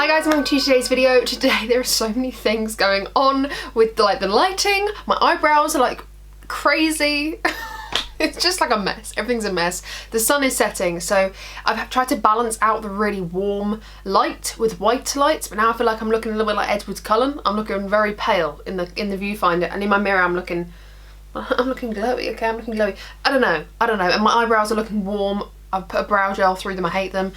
Hi guys, welcome to today's video. Today there are so many things going on with the lighting. My eyebrows are like crazy. It's just like a mess. Everything's a mess. The sun is setting, so I've tried to balance out the really warm light with white lights, but now I feel like I'm looking a little bit like Edward Cullen. I'm looking very pale in the viewfinder, and in my mirror I'm looking glowy. Okay, I'm looking glowy. I don't know. And my eyebrows are looking warm. I've put a brow gel through them. I hate them.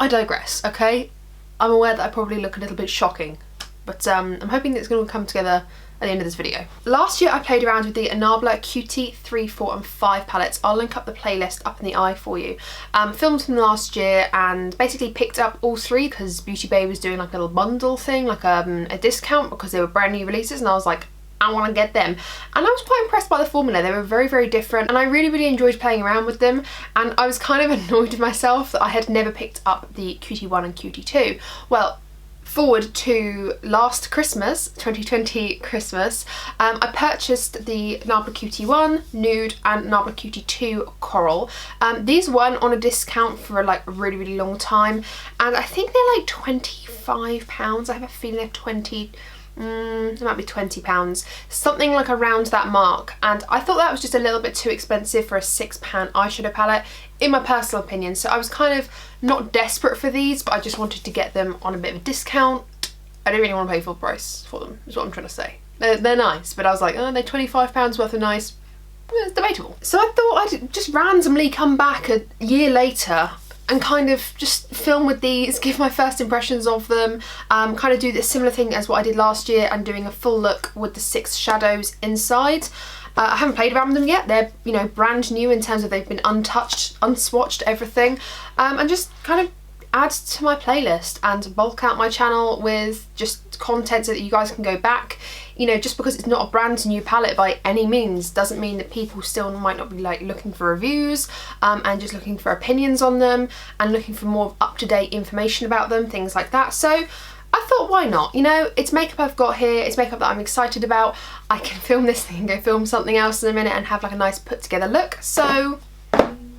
I digress. Okay, I'm aware that I probably look a little bit shocking, but I'm hoping that it's going to come together at the end of this video. Last year I played around with the NABLA Cutie 3, 4 and 5 palettes. I'll link up the playlist up in the eye for you. Filmed from last year and basically picked up all three because Beauty Bay was doing like a little bundle thing, like a discount because they were brand new releases, and I was like, I want to get them. And I was quite impressed by the formula. They were very, very different, and I really enjoyed playing around with them. And I was kind of annoyed with myself that I had never picked up the Cutie 1 and Cutie 2. Well, forward to last Christmas, 2020 Christmas, I purchased the NABLA Cutie 1 Nude and NABLA Cutie 2 Coral. These weren't on a discount for like a really long time, and I think they're like £25. I have a feeling they're 20. It might be £20, something like around that mark, and I thought that was just a little bit too expensive for a £6 eyeshadow palette in my personal opinion. So I was kind of not desperate for these, but I just wanted to get them on a bit of a discount. I didn't really want to pay full price for them, is what I'm trying to say. They're nice, but I was like, oh, they're £25 worth of nice. It's debatable. So I thought I'd just randomly come back a year later and kind of just film with these, give my first impressions of them, kind of do this similar thing as what I did last year and doing a full look with the 6 shadows inside. I haven't played around with them yet. They're, you know, brand new in terms of they've been untouched, unswatched, everything, and just kind of add to my playlist and bulk out my channel with just content so that you guys can go back. You know, just because it's not a brand new palette by any means doesn't mean that people still might not be like looking for reviews and just looking for opinions on them and looking for more up-to-date information about them, things like that. So I thought, why not? You know, it's makeup I've got here, it's makeup that I'm excited about. I can film this thing and go film something else in a minute and have like a nice put together look. So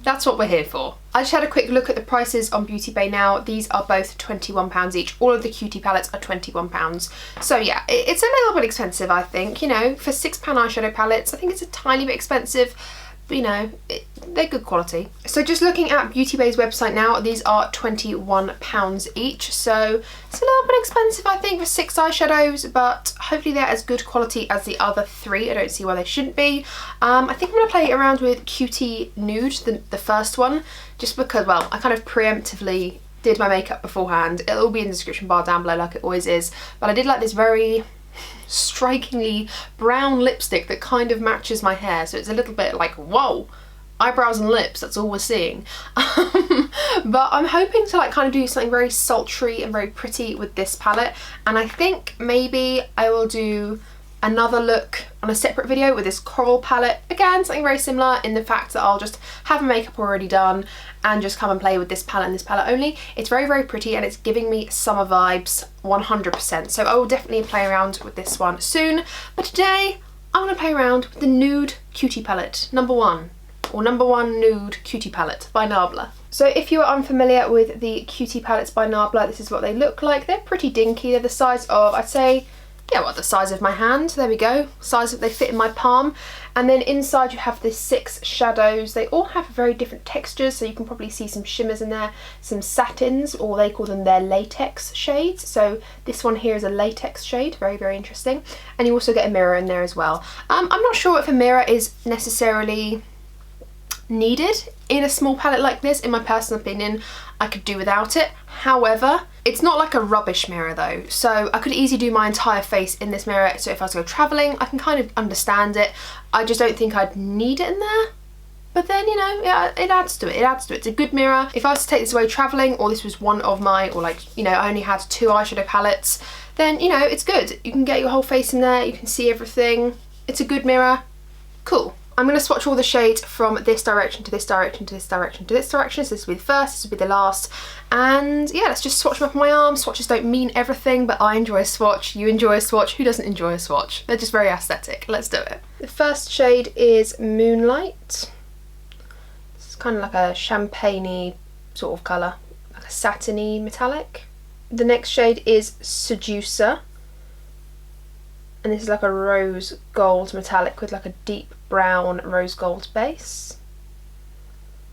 that's what we're here for. I just had a quick look at the prices on Beauty Bay now. These are both £21 each. All of the Cutie palettes are £21. So yeah, it's a little bit expensive, I think. You know, for £6 eyeshadow palettes, I think it's a tiny bit expensive, but you know, they're good quality. So just looking at Beauty Bay's website now, these are £21 each. So it's a little bit expensive, I think, for 6 eyeshadows, but hopefully they're as good quality as the other 3. I don't see why they shouldn't be. I think I'm going to play around with Cutie Nude, the first one, just because, well, I kind of preemptively did my makeup beforehand. It'll be in the description bar down below like it always is, but I did like this very strikingly brown lipstick that kind of matches my hair, so it's a little bit like, whoa, eyebrows and lips, that's all we're seeing. But I'm hoping to like kind of do something very sultry and very pretty with this palette, and I think maybe I will do another look on a separate video with this coral palette. Again, something very similar in the fact that I'll just have my makeup already done and just come and play with this palette and this palette only. It's very pretty and it's giving me summer vibes 100%. So I will definitely play around with this one soon. But today I want to play around with the Nude Cutie palette, number 1, or number 1 Nude Cutie palette by NABLA. So if you are unfamiliar with the Cutie palettes by NABLA, this is what they look like. They're pretty dinky. They're the size of, I'd say, yeah, well, the size of my hand, there we go, size of, they fit in my palm. And then inside you have the 6 shadows. They all have very different textures, so you can probably see some shimmers in there, some satins, or they call them their latex shades. So this one here is a latex shade, very interesting. And you also get a mirror in there as well. I'm not sure if a mirror is necessarily needed in a small palette like this. In my personal opinion, I could do without it. However, it's not like a rubbish mirror though, so I could easily do my entire face in this mirror. So if I was to go travelling, I can kind of understand it. I just don't think I'd need it in there. But then, you know, yeah, it adds to it, It's a good mirror. If I was to take this away travelling, or this was one of my, or like, you know, I only had 2 eyeshadow palettes, then, you know, it's good. You can get your whole face in there, you can see everything. It's a good mirror. Cool. I'm going to swatch all the shades from this direction to this direction to this direction to this direction. So this will be the first, this will be the last. And yeah, let's just swatch them up on my arm. Swatches don't mean everything, but I enjoy a swatch. You enjoy a swatch. Who doesn't enjoy a swatch? They're just very aesthetic. Let's do it. The first shade is Moonlight. It's kind of like a champagne-y sort of colour. Like a satiny metallic. The next shade is Seducer. And this is like a rose gold metallic with like a deep brown rose gold base.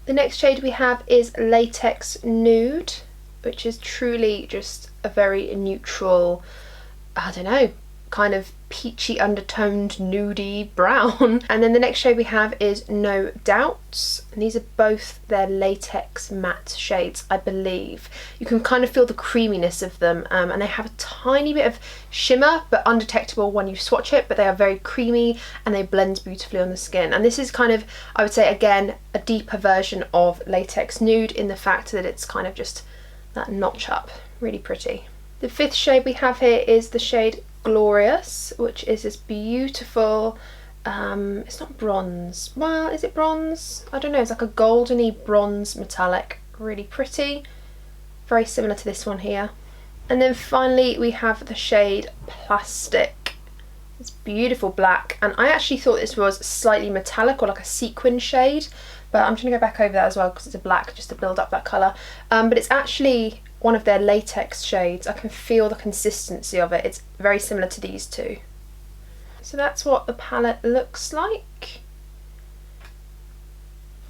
The next shade we have is Latex Nude, which is truly just a very neutral, I don't know, kind of peachy undertoned nudie brown. And then the next shade we have is No Doubts, and these are both their latex matte shades, I believe. You can kind of feel the creaminess of them, and they have a tiny bit of shimmer but undetectable when you swatch it, but they are very creamy and they blend beautifully on the skin. And this is kind of, I would say again, a deeper version of Latex Nude in the fact that it's kind of just that notch up, really pretty. The fifth shade we have here is the shade Glorious, which is this beautiful, it's not bronze, well, is it bronze? I don't know, it's like a goldeny bronze metallic, really pretty, very similar to this one here. And then finally we have the shade Plastic. It's beautiful black, and I actually thought this was slightly metallic or like a sequin shade, but I'm just going to go back over that as well because it's a black just to build up that colour, but it's actually one of their latex shades. I can feel the consistency of it. It's very similar to these two. So that's what the palette looks like.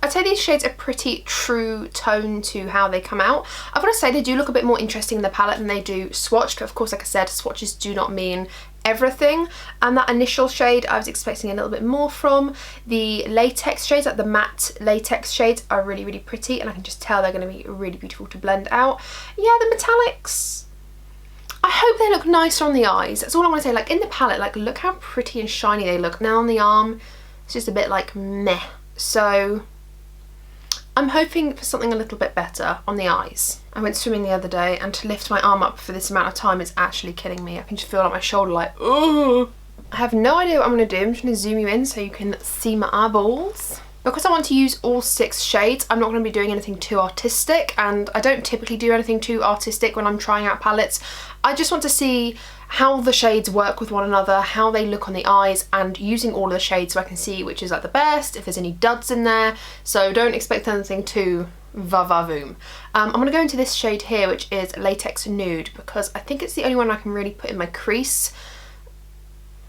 I'd say these shades are pretty true tone to how they come out. I've got to say they do look a bit more interesting in the palette than they do swatched, but of course, like I said, swatches do not mean everything. And that initial shade I was expecting a little bit more from. The latex shades, like the matte latex shades, are really, really pretty, and I can just tell they're going to be really beautiful to blend out. Yeah, the metallics, I hope they look nicer on the eyes. That's all I want to say. Like in the palette, like look how pretty and shiny they look. Now on the arm, it's just a bit like meh. So I'm hoping for something a little bit better on the eyes. I went swimming the other day, and to lift my arm up for this amount of time is actually killing me. I can just feel like my shoulder like, oh. I have no idea what I'm going to do. I'm just going to zoom you in so you can see my eyeballs. Because I want to use all 6 shades, I'm not going to be doing anything too artistic, and I don't typically do anything too artistic when I'm trying out palettes. I just want to see how the shades work with one another, how they look on the eyes, and using all of the shades so I can see which is like the best, if there's any duds in there. So don't expect anything too va-va-voom. I'm going to go into this shade here, which is Latex Nude, because I think it's the only one I can really put in my crease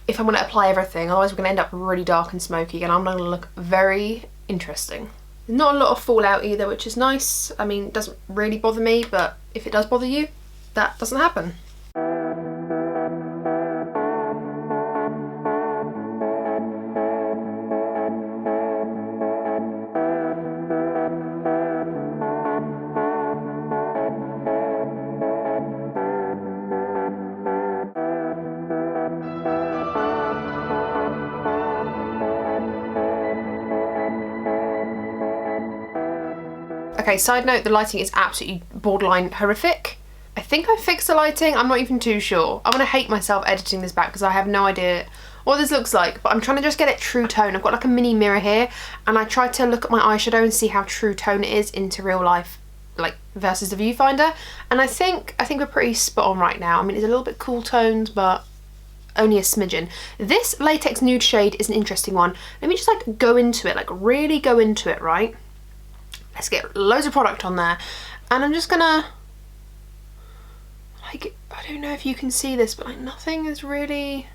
if I'm going to apply everything. Otherwise we're going to end up really dark and smoky, and I'm going to look very interesting. Not a lot of fallout either, which is nice. I mean, it doesn't really bother me, but if it does bother you, that doesn't happen. Okay, side note, the lighting is absolutely borderline horrific. I think I fixed the lighting, I'm not even too sure. I'm gonna hate myself editing this back because I have no idea what this looks like, but I'm trying to just get it true tone. I've got like a mini mirror here, and I tried to look at my eyeshadow and see how true tone it is into real life, like versus the viewfinder, and I think we're pretty spot on right now. I mean, it's a little bit cool toned, but only a smidgen. This Latex Nude shade is an interesting one. Let me just like go into it, like really go into it, right? Let's get loads of product on there, and I'm just gonna, like, I don't know if you can see this, but like nothing is really,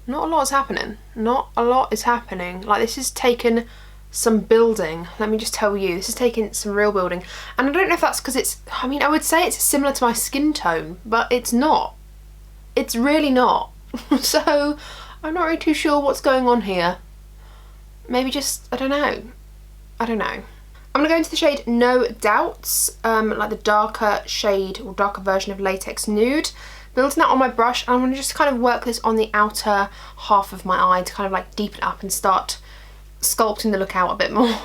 not a lot is happening. Not a lot is happening. Like, this has taken some building. Let me just tell you, this has taken some real building. And I don't know if that's because it's, I mean, I would say it's similar to my skin tone, but it's not. It's really not. So I'm not really too sure what's going on here. Maybe just, I don't know. I'm going to go into the shade No Doubts, like the darker shade or darker version of Latex Nude. Building that on my brush, and I'm going to just kind of work this on the outer half of my eye to kind of like deepen it up and start sculpting the look out a bit more.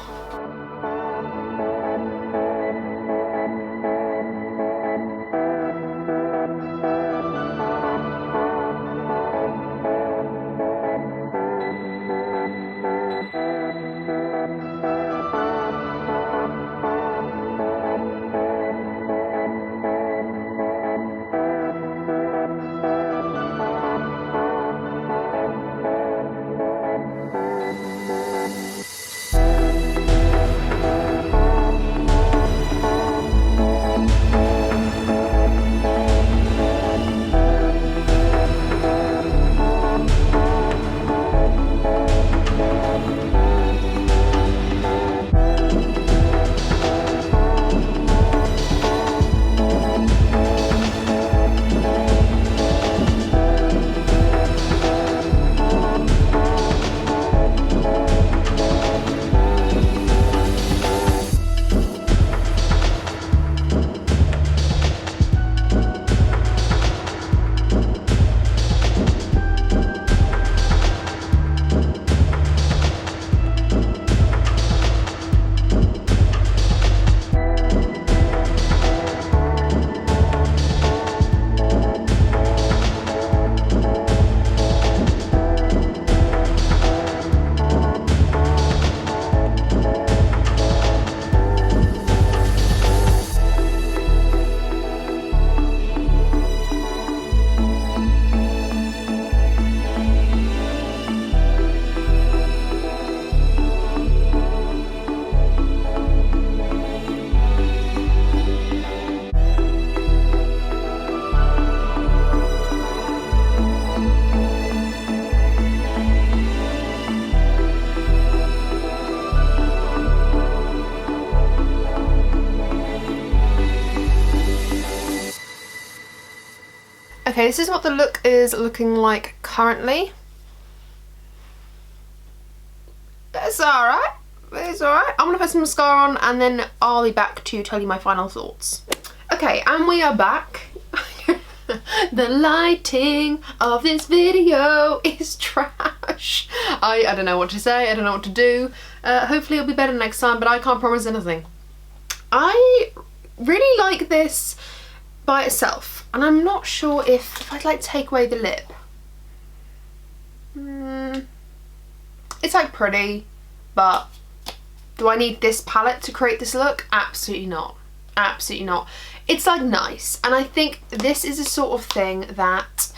Okay, this is what the look is looking like currently. It's alright. It's alright. I'm gonna put some mascara on and then I'll be back to tell you my final thoughts. Okay, and we are back. The lighting of this video is trash. I don't know what to say, I don't know what to do. Hopefully it'll be better next time, but I can't promise anything. I really like this by itself, and I'm not sure if I'd like to take away the lip. It's like pretty, but do I need this palette to create this look? Absolutely not. Absolutely not. It's like nice, and I think this is a sort of thing that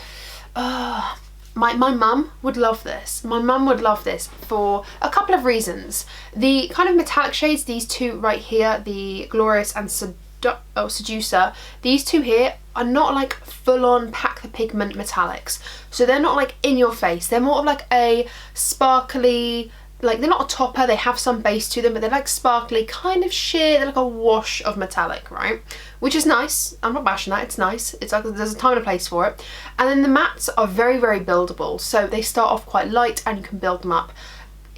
my mum would love this. My mum would love this for a couple of reasons. The kind of metallic shades, these two right here, the Glorious and Seducer, these two here are not like full-on pack the pigment metallics. So they're not like in your face. They're more of like a sparkly, like they're not a topper, they have some base to them, but they're like sparkly, kind of sheer, they're like a wash of metallic, right? Which is nice. I'm not bashing that, it's nice. It's like there's a time and a place for it. And then the mattes are very, very buildable. So they start off quite light and you can build them up.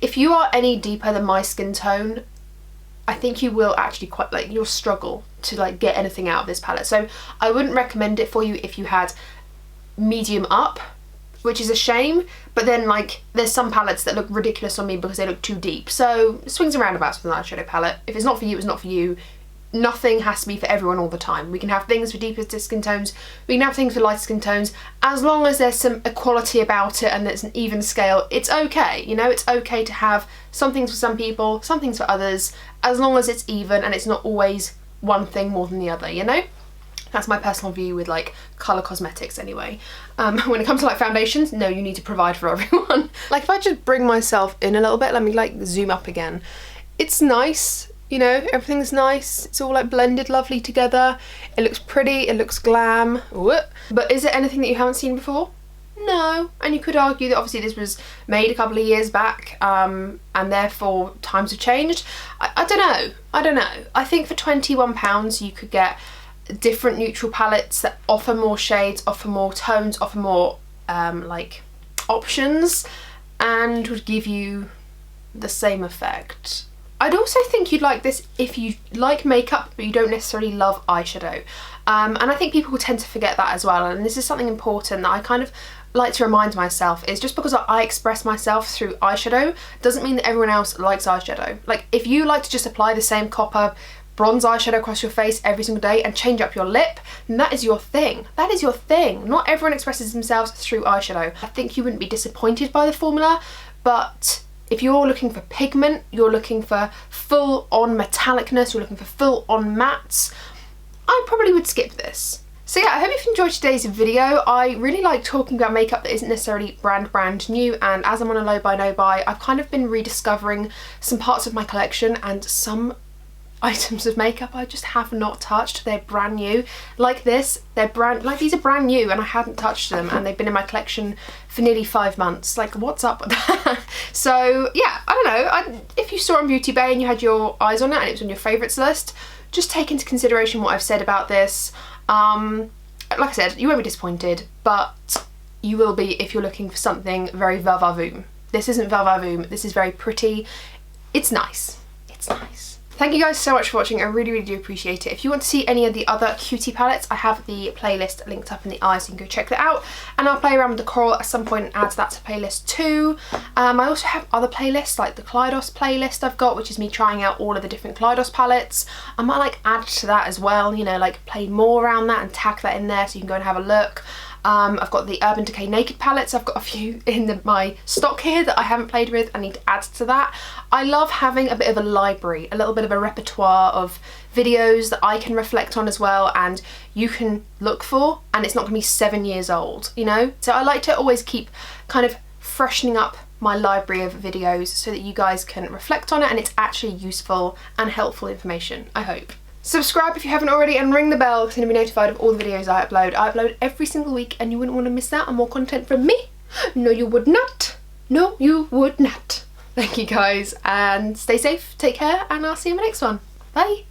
If you are any deeper than my skin tone, I think you will actually quite, like, you'll struggle to like get anything out of this palette. So I wouldn't recommend it for you if you had medium up, which is a shame, but then like there's some palettes that look ridiculous on me because they look too deep. So swings and roundabouts with an eyeshadow palette. If it's not for you, it's not for you. Nothing has to be for everyone all the time. We can have things for deeper skin tones, we can have things for lighter skin tones, as long as there's some equality about it and it's an even scale, it's okay. You know, it's okay to have some things for some people, some things for others, as long as it's even and it's not always one thing more than the other, you know? That's my personal view with like colour cosmetics anyway. When it comes to like foundations, no, you need to provide for everyone. Like if I just bring myself in a little bit, let me like zoom up again. It's nice, you know, everything's nice. It's all like blended lovely together. It looks pretty, it looks glam. Whoop. But is it anything that you haven't seen before? No. And you could argue that obviously this was made a couple of years back and therefore times have changed. I don't know. I don't know. I think for £21 you could get different neutral palettes that offer more shades, offer more tones, offer more like options, and would give you the same effect. I'd also think you'd like this if you like makeup but you don't necessarily love eyeshadow, and I think people tend to forget that as well, and this is something important that I kind of like to remind myself, is just because I express myself through eyeshadow doesn't mean that everyone else likes eyeshadow. Like if you like to just apply the same copper bronze eyeshadow across your face every single day and change up your lip, then that is your thing. That is your thing. Not everyone expresses themselves through eyeshadow. I think you wouldn't be disappointed by the formula, but if you're looking for pigment, you're looking for full-on metallicness, you're looking for full-on mattes, I probably would skip this. So yeah, I hope you've enjoyed today's video. I really like talking about makeup that isn't necessarily brand new, and as I'm on a low buy no buy, I've kind of been rediscovering some parts of my collection, and some items of makeup I just have not touched. They're brand new. Like this, these are brand new and I hadn't touched them, and they've been in my collection for nearly 5 months. Like, what's up with that? So yeah, I don't know. If you saw it on Beauty Bay and you had your eyes on it and it was on your favourites list, just take into consideration what I've said about this. Like I said, you won't be disappointed, but you will be if you're looking for something very va-va-voom. This isn't va-va-voom, this is very pretty. It's nice. It's nice. Thank you guys so much for watching, I really, really do appreciate it. If you want to see any of the other cutie palettes, I have the playlist linked up in the eye, so you can go check that out. And I'll play around with the coral at some point and add that to playlist too. I also have other playlists, like the Kaleidos playlist I've got, which is me trying out all of the different Kaleidos palettes. I might like add to that as well, you know, like play more around that and tag that in there so you can go and have a look. I've got the Urban Decay Naked palettes. I've got a few in my stock here that I haven't played with. I need to add to that. I love having a bit of a library, a little bit of a repertoire of videos that I can reflect on as well, and you can look for, and it's not going to be 7 years old, you know? So I like to always keep kind of freshening up my library of videos so that you guys can reflect on it and it's actually useful and helpful information, I hope. Subscribe if you haven't already and ring the bell because you'll be notified of all the videos I upload. I upload every single week and you wouldn't want to miss out on more content from me. No, you would not. No, you would not. Thank you guys, and stay safe, take care, and I'll see you in my next one. Bye.